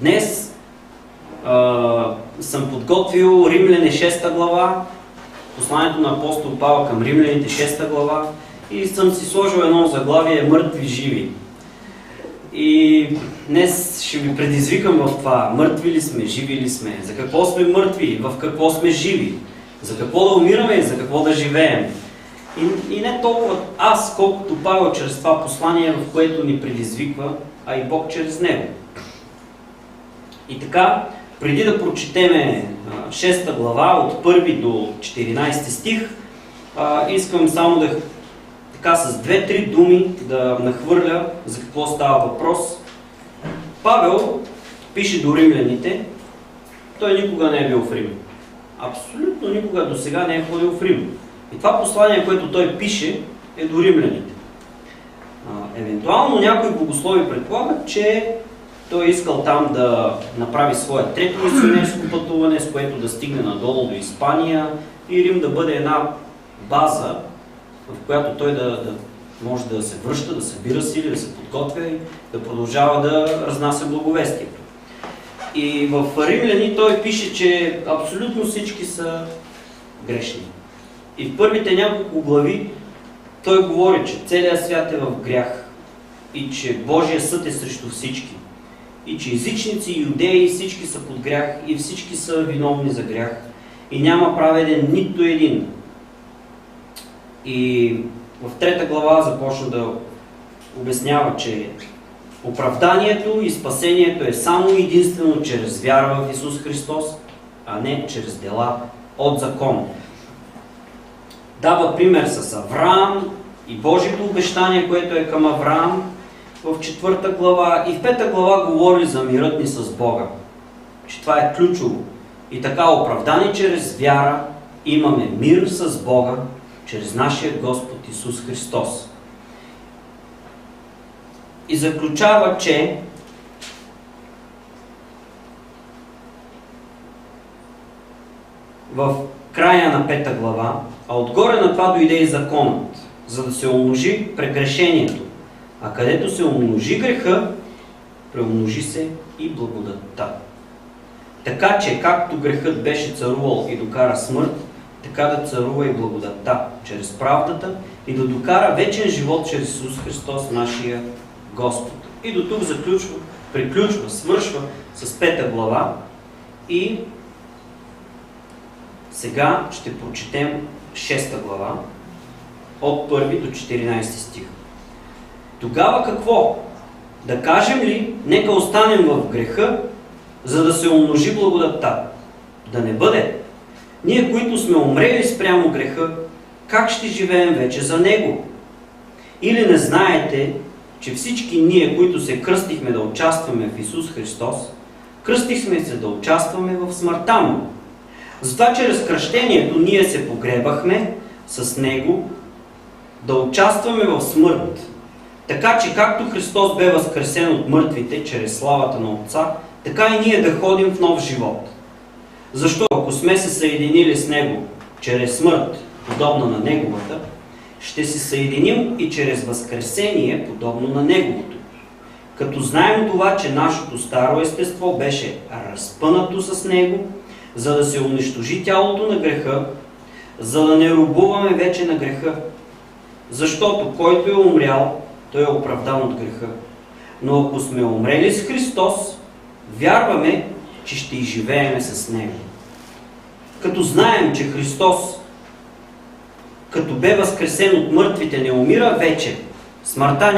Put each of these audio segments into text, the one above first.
Днес съм подготвил Римляне 6 глава, посланието на апостол Павел към Римляните 6 глава и съм си сложил едно заглавие "Мъртви живи". И днес ще ви предизвикам в това: мъртви ли сме, живи ли сме, за какво сме мъртви, в какво сме живи, за какво да умираме и за какво да живеем. И не толкова аз, колкото Павел чрез това послание, в което ни предизвиква, а и Бог чрез него. И така, преди да прочетеме 6 глава, от 1 до 14 стих, искам само да така с 2-3 думи да нахвърля за какво става въпрос. Павел пише до римляните, той никога не е бил в Рим. Абсолютно никога до сега не е ходил в Рим. И това послание, което той пише, е до римляните. Евентуално някои богослови предполагат, че той искал там да направи свое трето мисионерско пътуване, с което да стигне надолу до Испания и Рим да бъде една база, в която той да може да се връща, да събира сили, да се подготвя и да продължава да разнася благовестието. И в Римляни той пише, че абсолютно всички са грешни. И в първите няколко глави той говори, че целият свят е в грях и че Божия съд е срещу всички. И че езичници, юдеи, всички са под грях и всички са виновни за грях. И няма праведен нито един. И в 3 глава започна да обяснява, че оправданието и спасението е само единствено чрез вяра в Исус Христос, а не чрез дела от закон. Дава пример с Авраам и Божието обещание, което е към Авраам в 4 глава, и в 5 глава говори за мирът ни с Бога. Че това е ключово. И така, оправдани чрез вяра, имаме мир с Бога, чрез нашия Господ Исус Христос. И заключава, че в края на 5 глава, а отгоре на това дойде и законът, за да се умножи прегрешението. А където се умножи греха, преумножи се и благодатта. Така че, както грехът беше царувал и докара смърт, така да царува и благодатта чрез правдата и да докара вечен живот чрез Исус Христос, нашия Господ. И до тук приключва, свършва с 5 глава и сега ще прочетем 6 глава от 1 до 14 стих. Тогава какво? Да кажем ли, нека останем в греха, за да се умножи благодатта? Да не бъде. Ние, които сме умрели спрямо греха, как ще живеем вече за него? Или не знаете, че всички ние, които се кръстихме да участваме в Исус Христос, кръстихме се да участваме в смъртта му? Затова чрез кръщението ние се погребахме с него да участваме в смърт. Така че както Христос бе възкресен от мъртвите чрез славата на Отца, така и ние да ходим в нов живот. Защо, ако сме се съединили с Него чрез смърт, подобна на Неговата, ще се съединим и чрез възкресение, подобно на Неговото. Като знаем това, че нашето старо естество беше разпънато с Него, за да се унищожи тялото на греха, за да не робуваме вече на греха. Защото който е умрял, той е оправдан от греха. Но ако сме умрели с Христос, вярваме, че ще изживееме с Него. Като знаем, че Христос, като бе възкресен от мъртвите, не умира вече, смъртта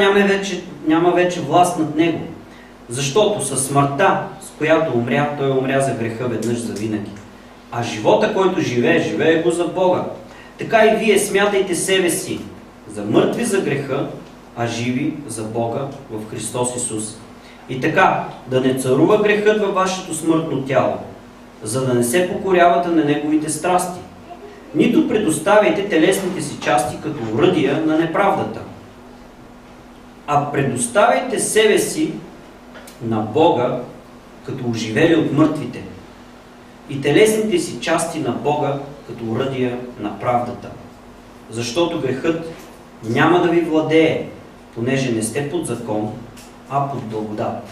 няма вече власт над Него. Защото със смъртта, с която умря, той умря за греха веднъж завинаги. А живота, който живее го за Бога. Така и вие смятайте себе си за мъртви за греха, а живи за Бога в Христос Исус. И така, да не царува грехът във вашето смъртно тяло, за да не се покорявате на неговите страсти. Нито предоставяйте телесните си части като оръдия на неправдата, а предоставяйте себе си на Бога като оживели от мъртвите и телесните си части на Бога като оръдия на правдата. Защото грехът няма да ви владее, понеже не сте под закон, а под благодат.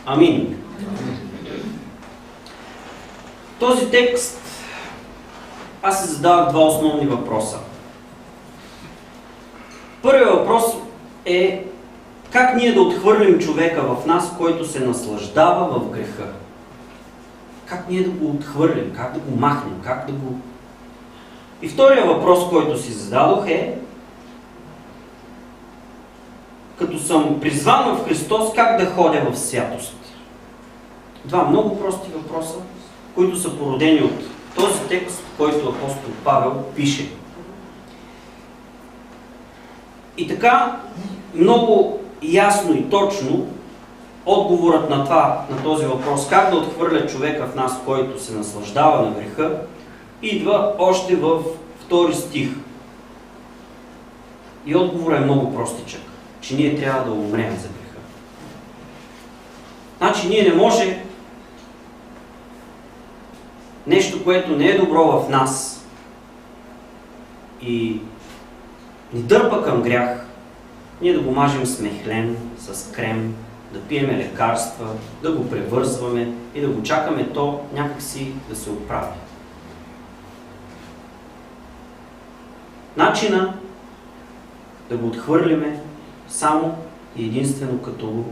Амин. Този текст аз се задавах два основни въпроса. Първият въпрос е как ние да отхвърлим човека в нас, който се наслаждава в греха. Как ние да го отхвърлим, как да го махнем, как да го... И втория въпрос, който си зададох е, като съм призван в Христос, как да ходя в святост? Два много прости въпроса, които са породени от този текст, който апостол Павел пише. И така, много ясно и точно, отговорът на този въпрос, как да отхвърля човека в нас, който се наслаждава на греха, идва още във 2 стих. И отговорът е много простичък, че ние трябва да умрем за греха. Значи ние не може нещо, което не е добро в нас и ни дърпа към грях, ние да го мажем с мехлен, с крем, да пиеме лекарства, да го превързваме и да го чакаме то някакси да се оправи. Начина да го отхвърлиме само и единствено като го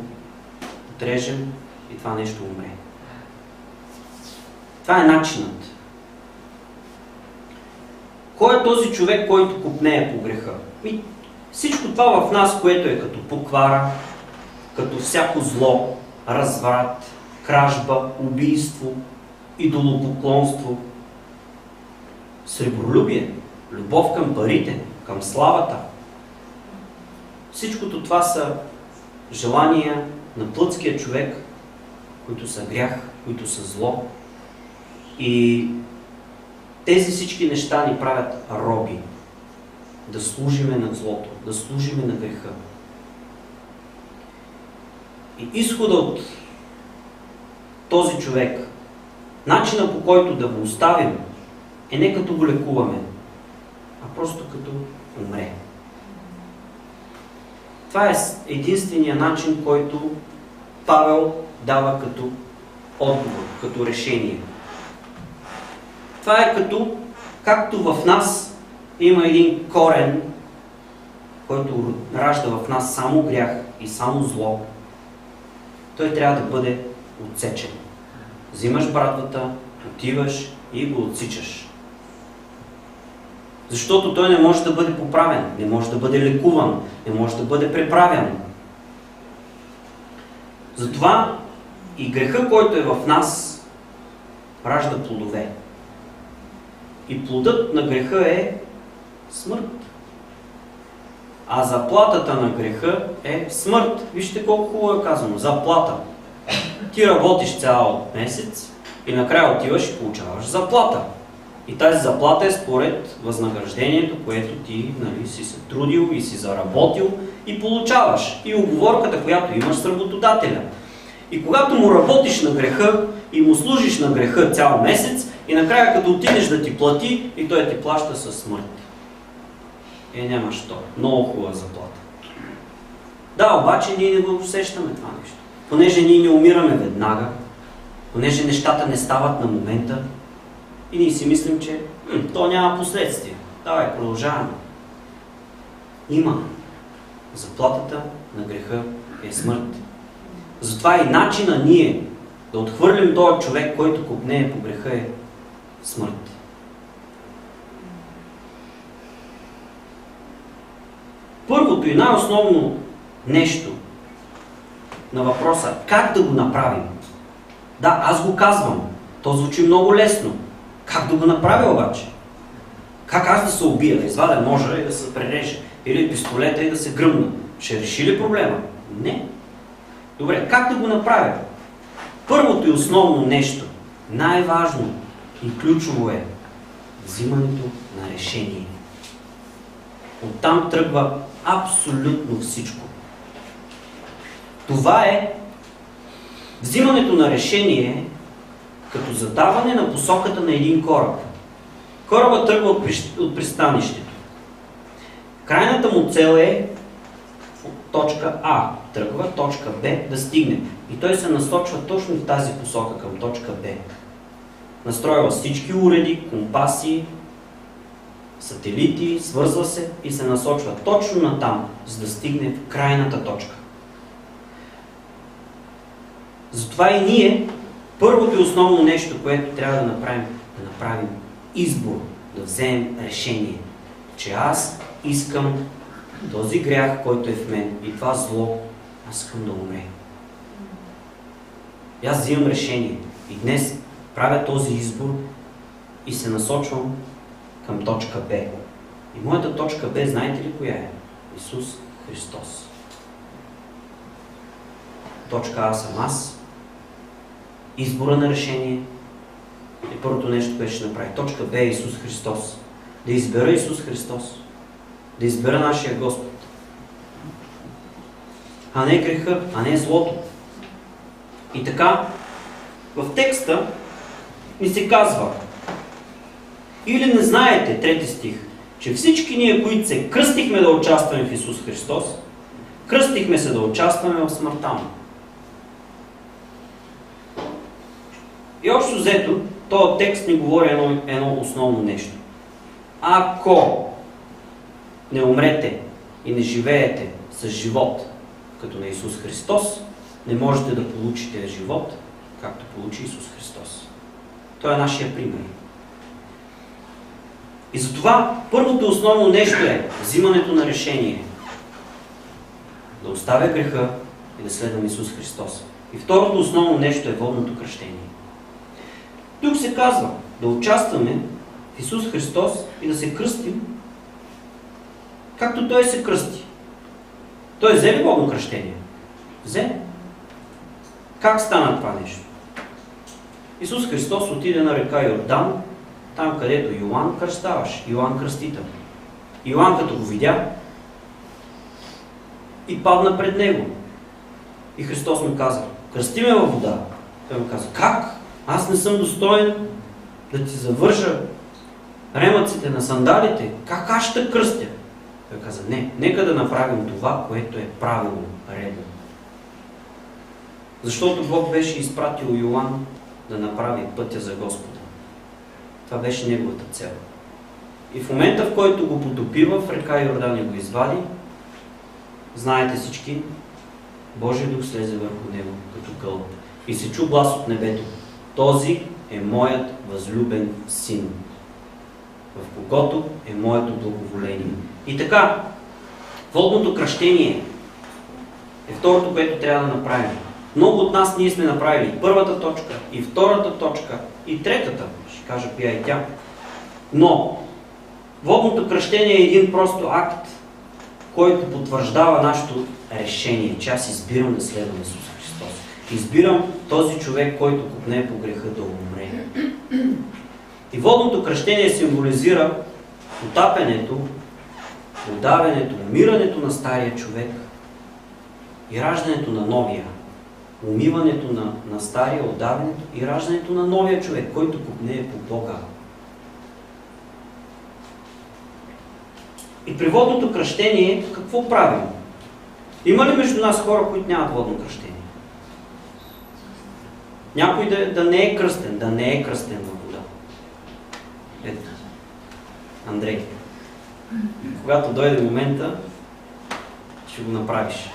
отрежем и това нещо умре. Това е начинът. Кой е този човек, който копнее по греха? Всичко това в нас, което е като поквара, като всяко зло, разврат, кражба, убийство, идолопоклонство, сребролюбие, любов към парите, към славата. Всичкото това са желания на плътския човек, които са грях, които са зло. И тези всички неща ни правят роби. Да служиме на злото, да служиме на греха. И изходът от този човек, начина по който да го оставим, е не като го лекуваме, а просто като умре. Това е единствения начин, който Павел дава като отговор, като решение. Това е както в нас има един корен, който ражда в нас само грях и само зло, той трябва да бъде отсечен. Взимаш брадвата, отиваш и го отсичаш. Защото той не може да бъде поправен, не може да бъде лекуван, не може да бъде преправен. Затова и греха, който е в нас, ражда плодове. И плодът на греха е смърт. А заплатата на греха е смърт. Вижте колко хубаво е казано. Заплата. Ти работиш цял месец и накрая отиваш и получаваш заплата. И тази заплата е според възнаграждението, което ти си се трудил и си заработил и получаваш. И уговорката, която имаш с работодателя. И когато му работиш на греха и му служиш на греха цял месец, и накрая като отидеш да ти плати, и той ти плаща със смърт. Няма що. Много хубава заплата. Да, обаче ние не го усещаме това нещо. Понеже ние не умираме веднага, понеже нещата не стават на момента, и ние си мислим, че то няма последствия. Давай, продължаваме. Има. Заплатата на греха е смърт. Затова и начина ние да отхвърлим този човек, който копнее по греха, е смърт. Първото и най-основно нещо на въпроса, как да го направим? Да, аз го казвам. То звучи много лесно. Как да го направя обаче? Как аз да се убия, да извадя ножа и да се прережа? Или пистолета и да се гръмна? Ще реши ли проблема? Не. Добре, как да го направя? Първото и основно нещо, най-важно и ключово е взимането на решение. Оттам тръгва абсолютно всичко. Това е взимането на решение като задаване на посоката на един кораб. Корабът тръгва от пристанището. Крайната му цел е от точка А тръгва, точка Б да стигне. и той се насочва точно в тази посока, към точка Б. Настройва всички уреди, компаси, сателити, свързва се и се насочва точно натам, за да стигне в крайната точка. Затова и ние, първото и основно нещо, което трябва да направим избор, да вземем решение, че аз искам този грях, който е в мен и това зло, аз искам да умрея. И аз взимам решение. И днес правя този избор и се насочвам към точка Б. И моята точка Б, знаете ли коя е? Исус Христос. Точка А съм аз. Избора на решение е първото нещо, което ще направи. Точка Б е Исус Христос. Да избера Исус Христос. Да избера нашия Господ. А не греха, а не злото. И така, в текста ни се казва: или не знаете, 3 стих, че всички ние, които се кръстихме да участваме в Исус Христос, кръстихме се да участваме в смъртта му. И общо взето, този текст ни говори едно основно нещо. Ако не умрете и не живеете с живот, като на Исус Христос, не можете да получите живот, както получи Исус Христос. Той е нашия пример. И затова първото основно нещо е взимането на решение. Да оставя греха и да следвам Исус Христос. И второто основно нещо е водното кръщение. Тук се казва да участваме в Исус Христос и да се кръстим, както Той се кръсти. Той взе ли водно кръщение? Взе. Как стана това нещо? Исус Христос отиде на река Йордан, там където Йоан кръщаваше, Йоан Кръстител. Йоан като го видя и падна пред него. И Христос му каза: кръсти ме във вода. Той му каза: как? Аз не съм достоен да ти завържа ремъците на сандалите. Как аз ще кръстя? Той каза: не, нека да направим това, което е правилно, редно. Защото Бог беше изпратил Йоан да направи пътя за Господа. Това беше неговата цел. И в момента, в който го потопива в река Йордан и го извади, знаете всички, Божия дух слезе върху него като кълъп. И се чу глас от небето: този е моят възлюбен син, в когото е моето благоволение. И така, водното кръщение е второто, което трябва да направим. Много от нас ние сме направили първата точка, и втората точка, и третата, ще кажа коя и тя. Но водното кръщение е един просто акт, който потвърждава нашето решение, че аз избирам да следвам Исус Христос. Избирам този човек, който копне по греха, да умре. И водното кръщение символизира потапянето, удавянето, умирането на стария човек и раждането на новия. Умиването на стария, отдаването и раждането на новия човек, който копнее по Бога. И при водното кръщение какво правим? Има ли между нас хора, които нямат водно кръщение? Някой да не е кръстен, да не е кръстен във вода. Ето, Андрей. Когато дойде момента, ще го направиш.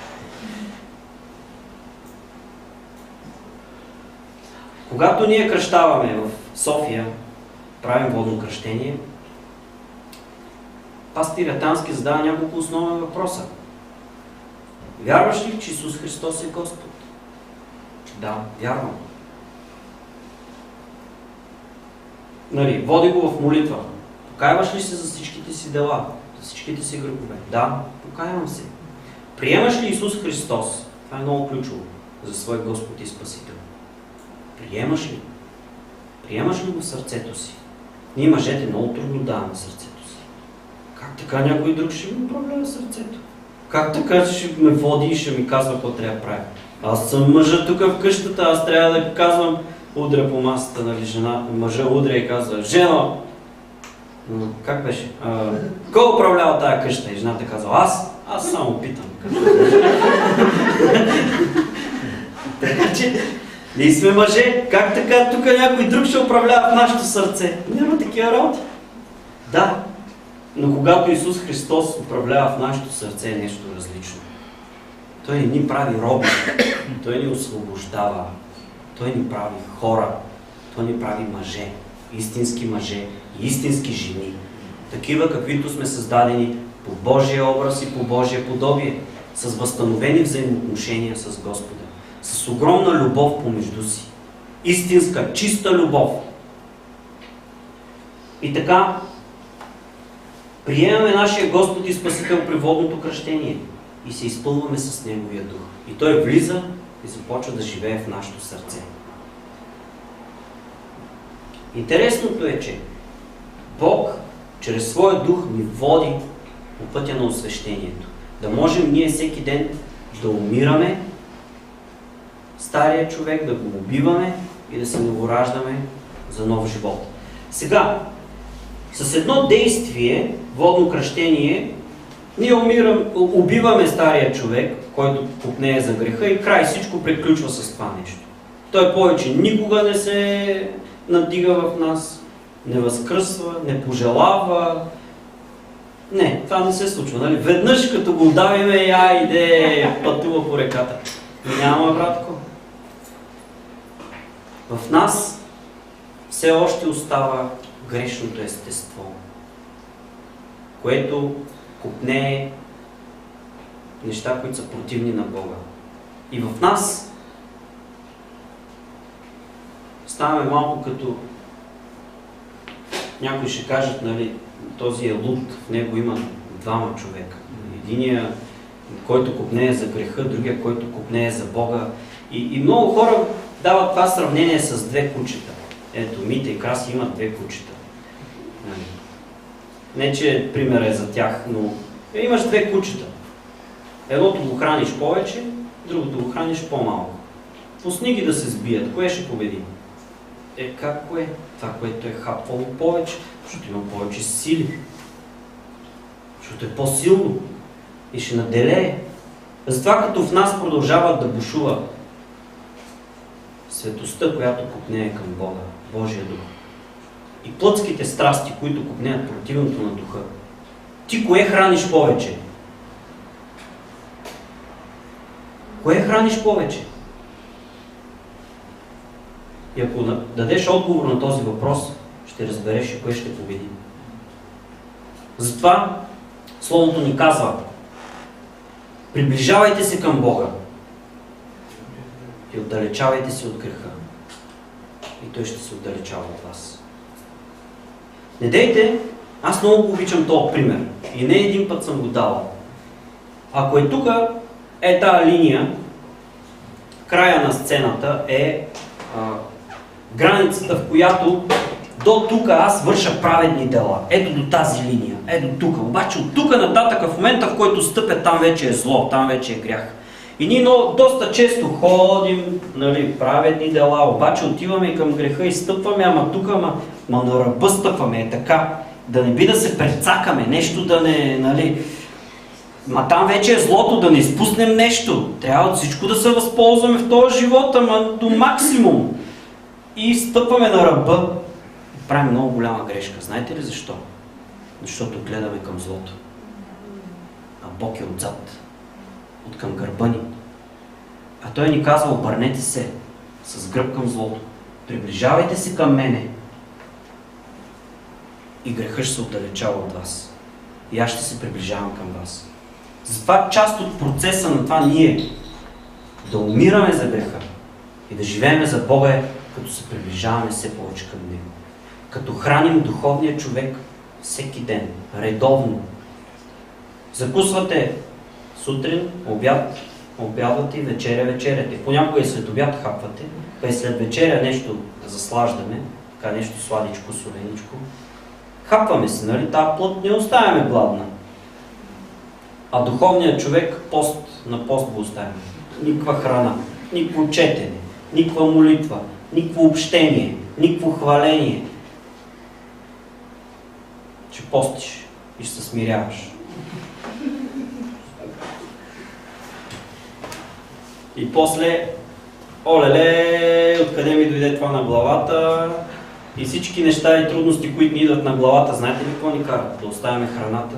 Когато ние кръщаваме в София, правим водно кръщение, пастир Ятански задава няколко основни въпроса. Вярваш ли, че Исус Христос е Господ? Да, вярвам. Води го в молитва. Покайваш ли се за всичките си дела, за всичките си грехове? Да, покаявам се. Приемаш ли Исус Христос? Това е много ключово за свой Господ и Спасител. Приемаш ли? Приемаш ли го в сърцето си? Ние мъжете много трудно даваме сърцето си. Как така някой друг ще ми управлява сърцето? Как така ще ме води и ще ми казва какво трябва да правя? Аз съм мъжа тук в къщата, аз трябва да казвам, удря по масата, нали, жена, мъжа удря и казва: жено! Как беше? Кой управлява тая къща? И жената казва: аз само питам. Така че, ние сме мъже. Как така тук някой друг ще управлява в нашето сърце? Няма такива работи. Да, но когато Исус Христос управлява в нашето сърце, е нещо различно. Той не ни прави роби, Той ни освобождава, Той ни прави хора, Той ни прави мъже, истински и истински жени. Такива, каквито сме създадени по Божия образ и по Божие подобие, с възстановени взаимоотношения с Господа, с огромна любов помежду си. Истинска, чиста любов. И така, приемаме нашия Господ и Спасител при водното кръщение и се изпълваме с Неговия дух. И Той влиза и започва да живее в нашето сърце. Интересното е, че Бог чрез Своя дух ни води по пътя на освещението. Да можем ние всеки ден да умираме стария човек, да го убиваме и да се новораждаме за нов живот. Сега, с едно действие, водно кръщение, ние убиваме стария човек, който копнее за греха и край, всичко приключва с това нещо. Той повече никога не се надига в нас, не възкръсва, не пожелава. Не, това не се случва, нали? Веднъж като го давиме, иде, пътува по реката. Няма, братко. В нас все още остава грешното естество, което копнее неща, които са противни на Бога. И в нас ставаме малко като някои ще кажат, нали, този е луд, в него има двама човека. Единия, който копнее за греха, другия, който копнее за Бога. И много хора дават това сравнение с две кучета. Ето, Мита и Краси имат две кучета. Не, че пример е за тях, но имаш две кучета. Едното го храниш повече, другото го храниш по-малко. Пусни ги да се сбият. Кое ще победи? Как кое? Това, което е хапвало повече, защото има повече сили. Защото е по-силно и ще наделее. Затова като в нас продължава да бушува светостта, която копнее към Бога, Божия дух, и плътските страсти, които копнеят противното на духа, ти кое храниш повече? Кое храниш повече? И ако дадеш отговор на този въпрос, ще разбереш и кое ще победи. Затова Словото ни казва: приближавайте се към Бога и отдалечавайте се от греха. И Той ще се отдалечава от вас. Не дейте, аз много обичам този пример. И не един път съм го давал. Ако е тук, тази линия, края на сцената е границата, в която до тук аз върша праведни дела. Ето до тази линия. Ето тук. Обаче от тук нататък, в момента, в който стъпя, там вече е зло, там вече е грях. И ние доста често ходим, нали, праведни дела, обаче отиваме и към греха и стъпваме, ама тук, ама на ръба стъпваме, е така. Да не би да се прецакаме, нещо да не, нали... Ма там вече е злото, да не изпуснем нещо. Трябва от всичко да се възползваме в този живот, ама до максимум. И стъпваме на ръба. Правим много голяма грешка. Знаете ли защо? Защото гледаме към злото. А Бог е отзад. От към гърба ни. А Той ни казва: обърнете се с гръб към злото. Приближавайте се към мене. И грехът ще се отдалечава от вас. И аз ще се приближавам към вас. Затова част от процеса на това ние да умираме за греха и да живеем за Бога е като се приближаваме все повече към Него. Като храним духовния човек всеки ден, редовно. Закусвате сутрин, обядвате и вечеряте. Понякога и след обяд хапвате, па и след вечеря нещо да заслаждаме, така нещо сладичко, соленичко. Хапваме се, нали? Тая плът не оставяме гладна. А духовният човек на пост го оставяме. Никаква храна, никакво четене, никаква молитва, никакво общение, никакво хваление. Ще постиш и ще се смиряваш. И после олеле, откъде ми дойде това на главата и всички неща и трудности, които ни идват на главата, знаете ли какво ни карат? Да оставяме храната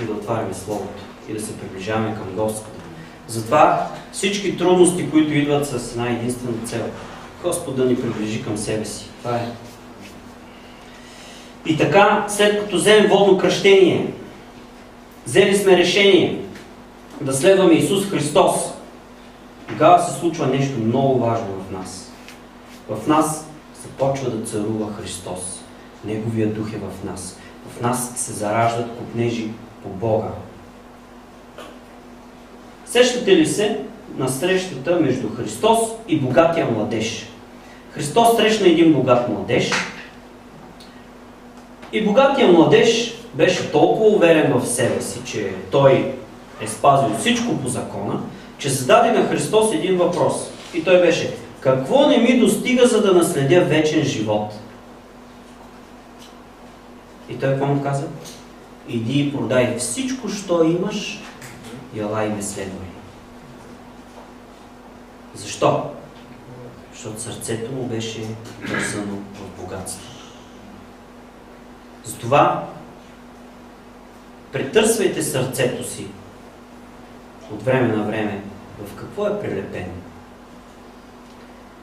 и да отваряме Словото и да се приближаваме към Господа. Затова всички трудности, които идват с една единствена цел, Господ да ни приближи към себе си. Това е. И така, след като вземем водно кръщение, взели сме решение да следваме Исус Христос, тогава се случва нещо много важно в нас. В нас започва да царува Христос. Неговия дух е в нас. В нас се зараждат копнежи по Бога. Сещате ли се на срещата между Христос и богатия младеж? Христос срещна един богат младеж и богатия младеж беше толкова уверен в себе си, че той е спазил всичко по закона, че зададе на Христос един въпрос. И той беше: какво не ми достига, за да наследя вечен живот? И той какво му каза? Иди и продай всичко, що имаш, и ела и ме следвай. Защо? Защото сърцето му беше вързано в богатство. Затова претърсвайте сърцето си от време на време в какво е прилепено.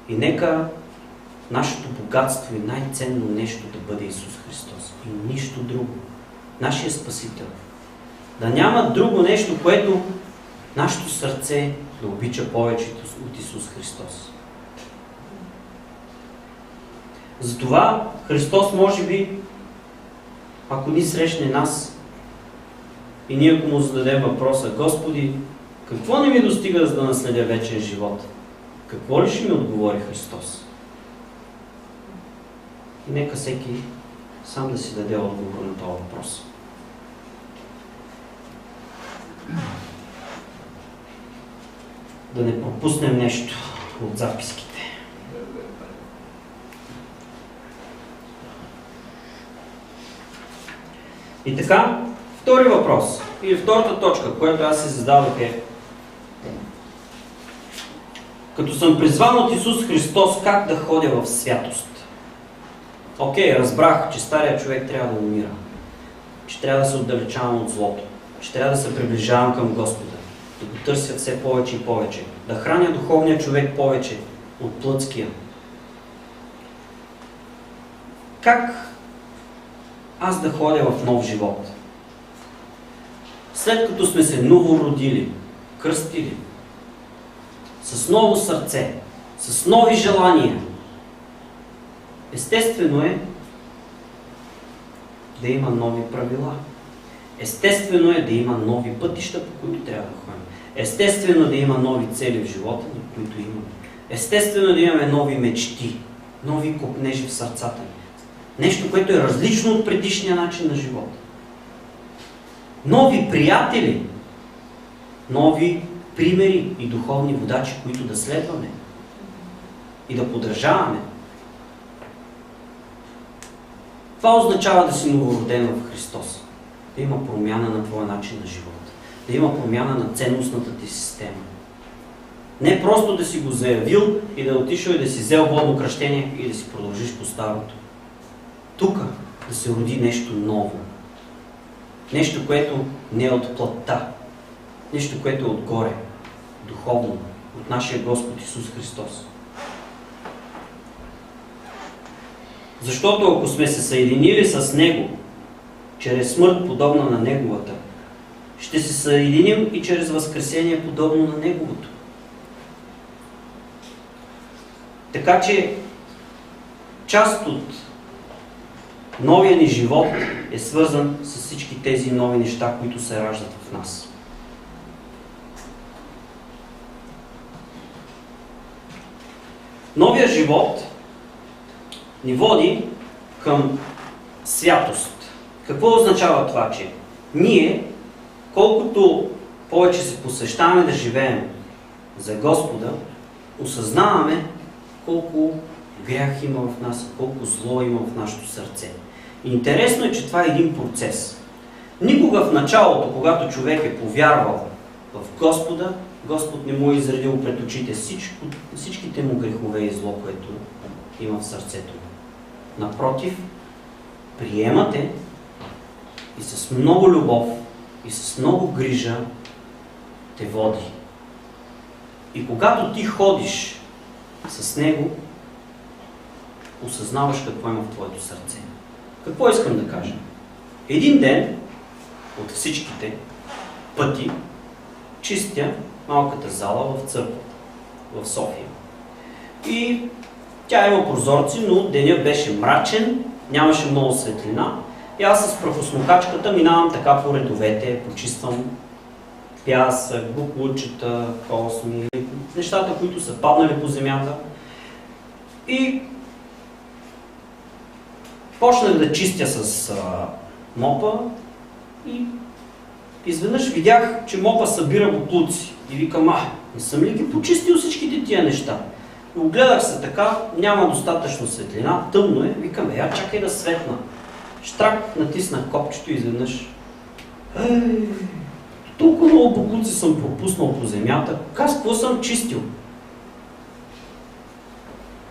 И нека нашето богатство и най-ценно нещо да бъде Исус Христос. И нищо друго. Нашия Спасител. Да няма друго нещо, което нашето сърце да обича повече от Исус Христос. Затова Христос, може би, ако ни срещне нас и ние ако му зададем въпроса: Господи, какво не ми достига, за да наследя вечен живот? Какво ли ще ми отговори Христос? И нека всеки сам да си даде отговор на този въпрос. Да не пропуснем нещо от записките. И така, втори въпрос, или втората точка, която аз си зададох е: като съм призван от Исус Христос, как да ходя в святост? Окей, разбрах, че старият човек трябва да умира, че трябва да се отдалечавам от злото, че трябва да се приближавам към Господа, да го търся все повече и повече, да храня духовния човек повече от плътския. Как аз да ходя в нов живот? След като сме се новородили, кръстили, с ново сърце, с нови желания, естествено е да има нови правила. Естествено е да има нови пътища, по които трябва да ходим. Естествено да има нови цели в живота ни, които имаме. Естествено да имаме нови мечти, нови копнежи в сърцата ни. Нещо, което е различно от предишния начин на живота. Нови приятели, нови примери и духовни водачи, които да следваме и да поддържаваме. Това означава да си новороден в Христос. Да има промяна на твоя начин на живота. Да има промяна на ценностната ти система. Не просто да си го заявил и да отишъл и да си взел водно кръщение и да си продължиш по старото. Тук да се роди нещо ново. Нещо, което не е от плътта. Нещо, което е отгоре. Духовно. От нашия Господ Исус Христос. Защото ако сме се съединили с Него, чрез смърт подобна на Неговата, ще се съединим и чрез възкресение подобно на Неговото. Така че част от новия ни живот е свързан с всички тези нови неща, които се раждат в нас. Новия живот ни води към святост. Какво означава това, че ние, колкото повече се посвещаваме да живеем за Господа, осъзнаваме колко грях има в нас, колко зло има в нашето сърце. Интересно е, че това е един процес. Никога в началото, когато човек е повярвал в Господа, Господ не му е изредил пред очите всичките му грехове и зло, което има в сърцето. Напротив, приемате и с много любов и с много грижа те води. И когато ти ходиш с Него, осъзнаваш какво има в твоето сърце. Какво искам да кажа? Един ден от всичките пъти чистя малката зала в църквата, в София. И тя има прозорци, но денят беше мрачен, нямаше много светлина. И аз с прахосмокачката минавам така по редовете, почиствам пясък, буклучета, косми, нещата, които са паднали по земята. И почнах да чистя с мопа и изведнъж видях, че мопа събира буклуци. И викам, не съм ли ги почистил всичките тия неща? И огледах се така, няма достатъчно светлина, тъмно е. Викам, чакай да светна. Штрак, натиснах копчето и изведнъж. Толкова много буклуци съм пропуснал по земята. Какво съм чистил?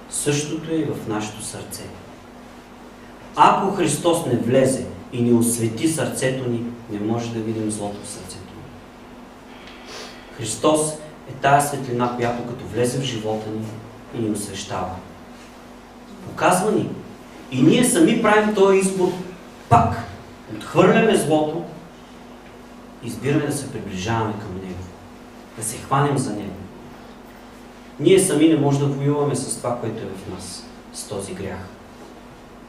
Същото е и в нашето сърце. Ако Христос не влезе и ни освети сърцето ни, не може да видим злото в сърцето ни. Христос е тая светлина, която като влезе в живота ни и ни освещава. Показва ни. И ние сами правим този избор пак. Отхвърляме злото, избираме да се приближаваме към Него. Да се хванем за Него. Ние сами не можем да воюваме с това, което е в нас, с този грях.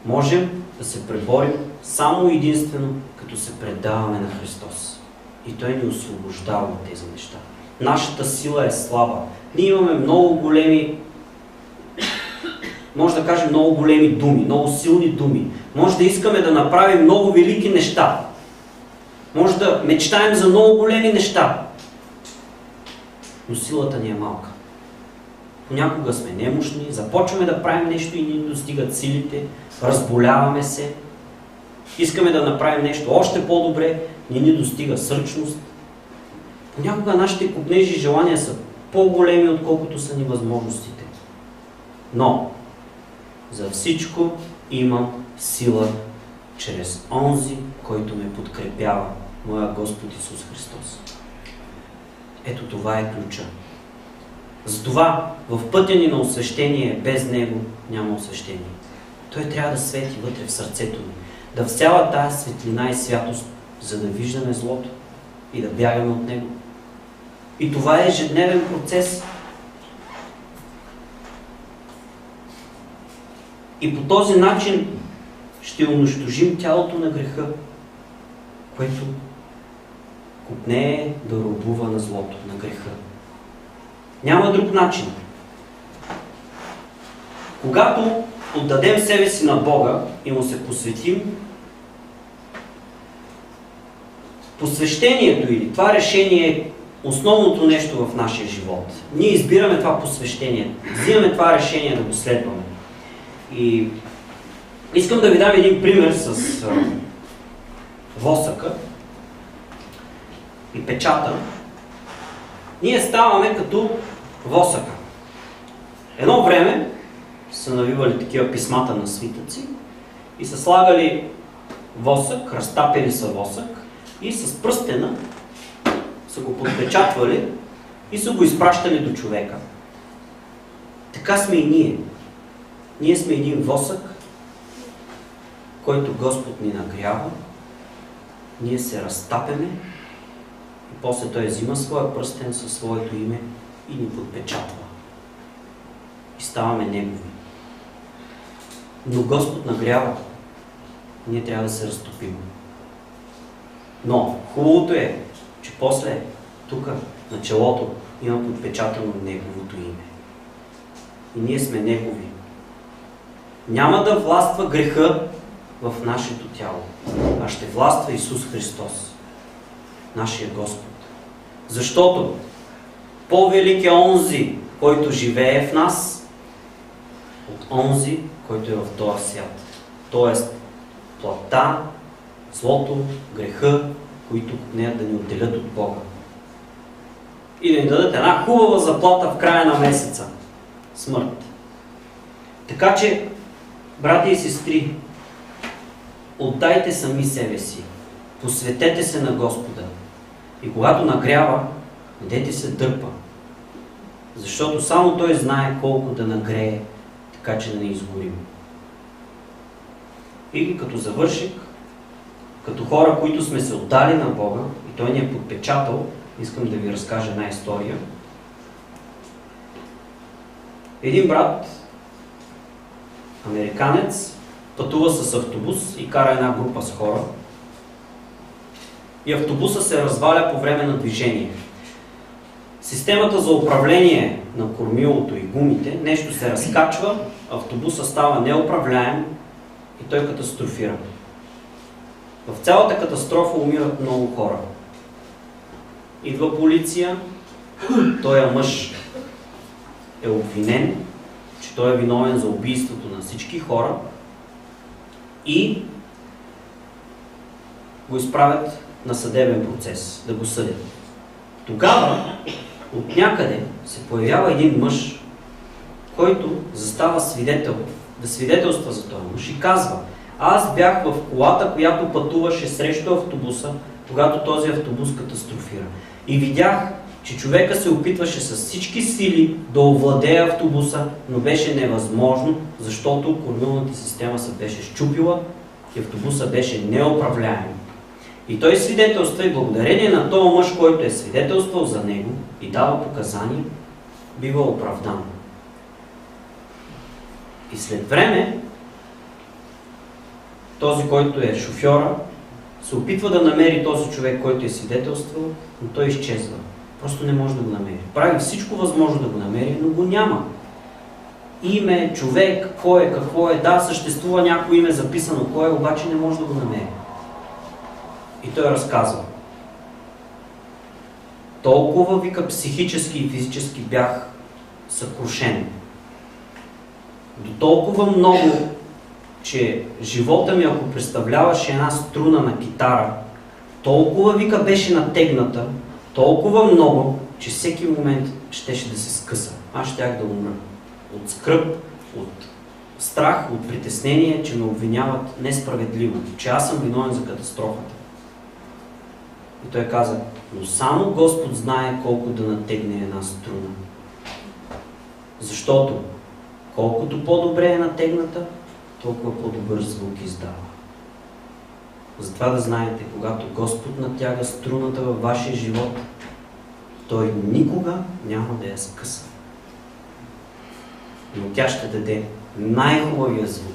Можем да се преборим само единствено, като се предаваме на Христос. И Той ни освобождава от тези неща. Нашата сила е слаба. Ние имаме много големи, може да кажем много големи думи, много силни думи. Може да искаме да направим много велики неща. Може да мечтаем за много големи неща. Но силата ни е малка. Понякога сме немощни, започваме да правим нещо и ни достигат силите, разболяваме се, искаме да направим нещо още по-добре, ни достига сърчност. Понякога нашите копнежи и желания са по-големи, отколкото са ни възможностите. Но за всичко имам сила чрез онзи, който ме подкрепява, моя Господ Исус Христос. Ето това е ключа. Затова в пътя ни на освещение, без Него няма освещение. Той трябва да свети вътре в сърцето ни, да всява тая светлина и святост, за да виждаме злото и да бягаме от него. И това е ежедневен процес. И по този начин ще унищожим тялото на греха, което копнее да робува на злото, на греха. Няма друг начин. Когато отдадем себе си на Бога и Му се посветим, посвещението или това решение е основното нещо в нашия живот. Ние избираме това посвещение, взимаме това решение да го следваме. И искам да ви дам един пример с восъка и печата. Ние ставаме като восъка. Едно време са навивали такива писмата на свитъци и са слагали восък, разтапили са восък и с пръстена са го подпечатвали и са го изпращали до човека. Така сме и ние. Ние сме един восък, който Господ ни нагрява, ние се разтапяме и после Той взима своя пръстен със своето име и ни подпечатва. И ставаме Негови. Но Господ нагрява. Ние трябва да се разтопим. Но хубавото е, че после тук на челото има подпечатано Неговото име. И ние сме Негови. Няма да властва греха в нашето тяло, а ще властва Исус Христос, нашия Господ. Защото по-велик е онзи, който живее в нас, от онзи, който е в този свят. Тоест, плътта, злото, греха, които неят да ни отделят от Бога. и да ни дадат една хубава заплата в края на месеца. Смърт. Така че, брати и сестри, отдайте сами себе си, посветете се на Господа и когато нагрява, недете се дърпа, защото само Той знае колко да нагрее, така че да не изгорим. И като завърших, като хора, които сме се отдали на Бога и Той ни е подпечатал, искам да ви разкажа една история. Един брат, американец, пътува с автобус и кара една група с хора. И автобуса се разваля по време на движение. Системата за управление на кормилото и гумите, нещо се разкачва, автобуса става неуправляем и той катастрофира. В цялата катастрофа умират много хора. Идва полиция, този мъж е обвинен, че той е виновен за убийството на всички хора и го изправят на съдебен процес, да го съдят. Тогава от някъде се появява един мъж, който застава свидетел, да свидетелства за този мъж и казва: аз бях в колата, която пътуваше срещу автобуса, когато този автобус катастрофира. И видях, че човека се опитваше с всички сили да овладее автобуса, но беше невъзможно, защото кормилната система се беше счупила и автобуса беше неуправляем. И той свидетелства и благодарение на този мъж, който е свидетелствал за него и дава показания, бива оправдан. И след време този, който е шофьора, се опитва да намери този човек, който е свидетелствал, но той изчезва. Просто не може да го намери. Прави всичко възможно да го намери, но го няма. Име, човек, какво е. Да, съществува някое име записано, кой е, обаче не може да го намери. И той разказва: толкова, вика, психически и физически бях съкрушен. До толкова много, че живота ми, ако представляваше една струна на китара, толкова, вика, беше натегната, толкова много, че всеки момент щеше да се скъса. Аз щях да умра. От скръб, от страх, от притеснение, че ме обвиняват несправедливо, че аз съм виновен за катастрофата. И той каза: но само Господ знае колко да натегне една струна. Защото колкото по-добре е натегната, толкова по-добър звук издава. Затова да знаете, когато Господ натяга струната във вашия живот, Той никога няма да я скъса. Но тя ще даде най-хубавия звук.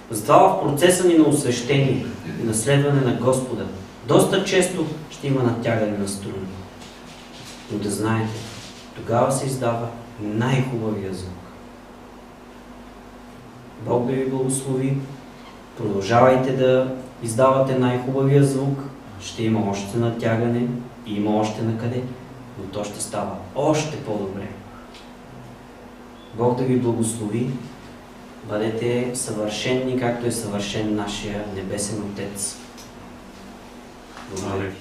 Затова в процеса ни на освещение и на следване на Господа доста често ще има натягане на струни. Но да знаете, тогава се издава най-хубавия звук. Бог да ви благослови. Продължавайте да издавате най-хубавия звук. Ще има още натягане и има още накъде, но то ще става още по-добре. Бог да ви благослови. Бъдете съвършенни, както е съвършен нашия Небесен Отец. Благодаря ви.